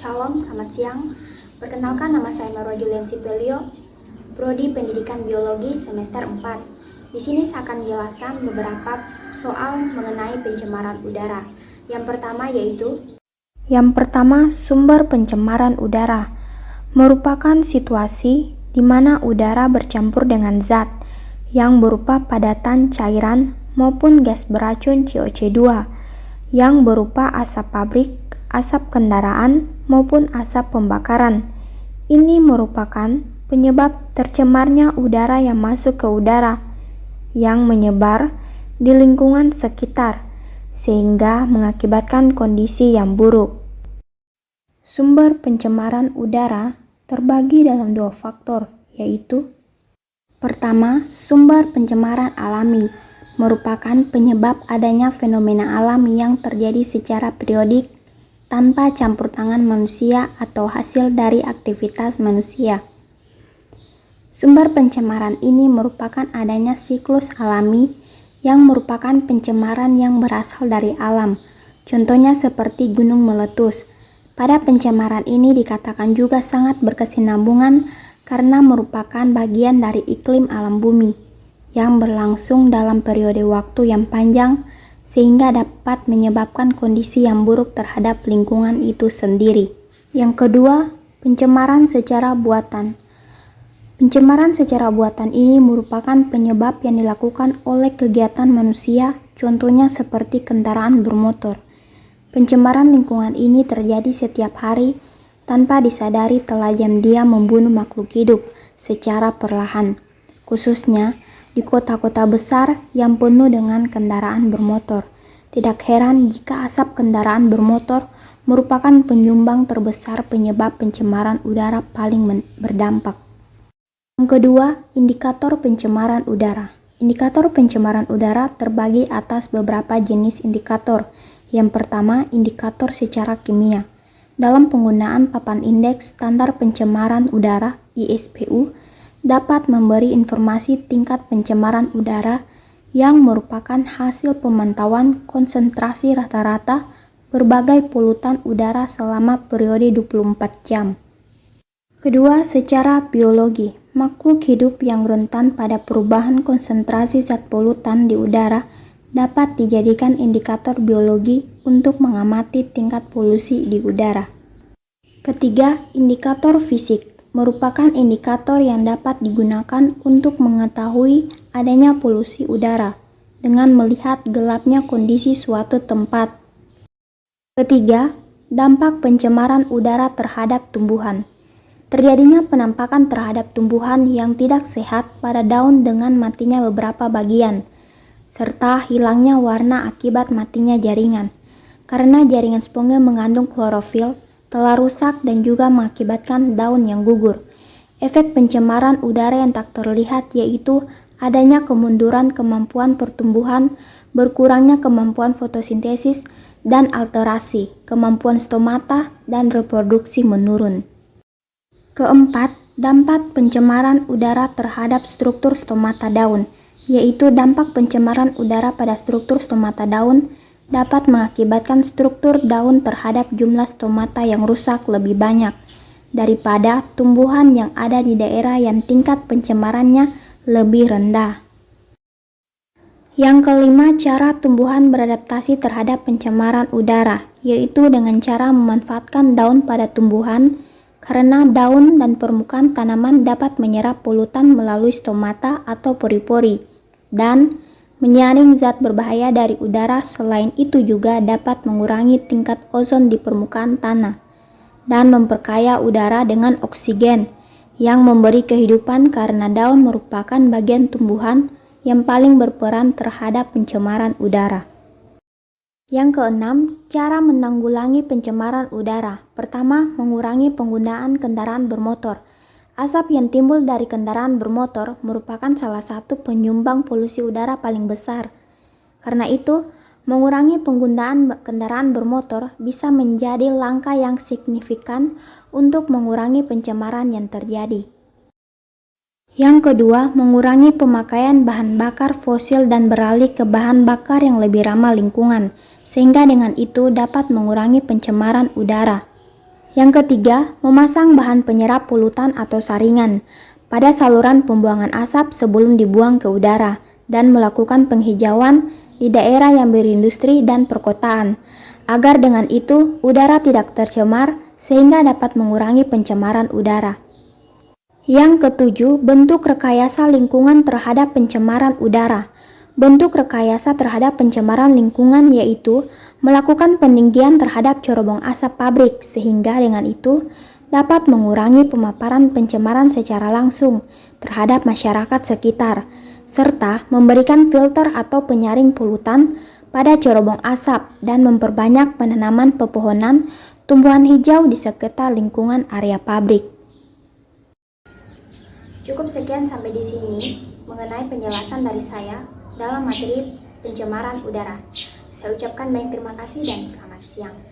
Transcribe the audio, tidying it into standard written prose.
Shalom, selamat siang. Perkenalkan, nama saya Marwa Julian Sipelio, Prodi Pendidikan Biologi semester 4. Di sini saya akan menjelaskan beberapa soal mengenai pencemaran udara. Yang pertama, sumber pencemaran udara merupakan situasi di mana udara bercampur dengan zat yang berupa padatan cairan maupun gas beracun CO2 yang berupa asap pabrik, asap kendaraan, maupun asap pembakaran. Ini merupakan penyebab tercemarnya udara yang masuk ke udara, yang menyebar di lingkungan sekitar, sehingga mengakibatkan kondisi yang buruk. Sumber pencemaran udara terbagi dalam dua faktor, yaitu pertama, sumber pencemaran alami merupakan penyebab adanya fenomena alam yang terjadi secara periodik tanpa campur tangan manusia atau hasil dari aktivitas manusia. Sumber pencemaran ini merupakan adanya siklus alami yang merupakan pencemaran yang berasal dari alam. Contohnya seperti gunung meletus. Pada pencemaran ini dikatakan juga sangat berkesinambungan karena merupakan bagian dari iklim alam bumi yang berlangsung dalam periode waktu yang panjang sehingga dapat menyebabkan kondisi yang buruk terhadap lingkungan itu sendiri. Yang kedua, pencemaran secara buatan. Pencemaran secara buatan ini merupakan penyebab yang dilakukan oleh kegiatan manusia, contohnya seperti kendaraan bermotor. Pencemaran lingkungan ini terjadi setiap hari tanpa disadari telah diam-diam membunuh makhluk hidup secara perlahan, khususnya di kota-kota besar yang penuh dengan kendaraan bermotor. Tidak heran jika asap kendaraan bermotor merupakan penyumbang terbesar penyebab pencemaran udara paling berdampak. Yang kedua, indikator pencemaran udara. Indikator pencemaran udara terbagi atas beberapa jenis indikator. Yang pertama, indikator secara kimia. Dalam penggunaan papan indeks standar pencemaran udara (ISPU), dapat memberi informasi tingkat pencemaran udara yang merupakan hasil pemantauan konsentrasi rata-rata berbagai polutan udara selama periode 24 jam. Kedua, secara biologi, makhluk hidup yang rentan pada perubahan konsentrasi zat polutan di udara dapat dijadikan indikator biologi untuk mengamati tingkat polusi di udara. Ketiga, indikator fisik merupakan indikator yang dapat digunakan untuk mengetahui adanya polusi udara dengan melihat gelapnya kondisi suatu tempat. Ketiga, dampak pencemaran udara terhadap tumbuhan. Terjadinya penampakan terhadap tumbuhan yang tidak sehat pada daun dengan matinya beberapa bagian, serta hilangnya warna akibat matinya jaringan. Karena jaringan sponge mengandung klorofil, telah rusak dan juga mengakibatkan daun yang gugur. Efek pencemaran udara yang tak terlihat yaitu adanya kemunduran kemampuan pertumbuhan, berkurangnya kemampuan fotosintesis, dan alterasi kemampuan stomata dan reproduksi menurun. Keempat, dampak pencemaran udara terhadap struktur stomata daun, yaitu dampak pencemaran udara pada struktur stomata daun dapat mengakibatkan struktur daun terhadap jumlah stomata yang rusak lebih banyak daripada tumbuhan yang ada di daerah yang tingkat pencemarannya lebih rendah. Yang kelima, cara tumbuhan beradaptasi terhadap pencemaran udara, yaitu dengan cara memanfaatkan daun pada tumbuhan, karena daun dan permukaan tanaman dapat menyerap polutan melalui stomata atau pori-pori, dan menyaring zat berbahaya dari udara. Selain itu juga dapat mengurangi tingkat ozon di permukaan tanah dan memperkaya udara dengan oksigen yang memberi kehidupan karena daun merupakan bagian tumbuhan yang paling berperan terhadap pencemaran udara. Yang keenam, cara menanggulangi pencemaran udara. Pertama, mengurangi penggunaan kendaraan bermotor. Asap yang timbul dari kendaraan bermotor merupakan salah satu penyumbang polusi udara paling besar. Karena itu, mengurangi penggunaan kendaraan bermotor bisa menjadi langkah yang signifikan untuk mengurangi pencemaran yang terjadi. Yang kedua, mengurangi pemakaian bahan bakar fosil dan beralih ke bahan bakar yang lebih ramah lingkungan, sehingga dengan itu dapat mengurangi pencemaran udara. Yang ketiga, memasang bahan penyerap polutan atau saringan pada saluran pembuangan asap sebelum dibuang ke udara dan melakukan penghijauan di daerah yang berindustri dan perkotaan, agar dengan itu udara tidak tercemar sehingga dapat mengurangi pencemaran udara. Yang ketujuh, bentuk rekayasa lingkungan terhadap pencemaran udara. Bentuk rekayasa terhadap pencemaran lingkungan yaitu melakukan peninggian terhadap corobong asap pabrik sehingga dengan itu dapat mengurangi pemaparan pencemaran secara langsung terhadap masyarakat sekitar, serta memberikan filter atau penyaring polutan pada corobong asap dan memperbanyak penanaman pepohonan tumbuhan hijau di sekitar lingkungan area pabrik. Cukup sekian sampai di sini mengenai penjelasan dari saya dalam materi pencemaran udara. Saya ucapkan banyak terima kasih dan selamat siang.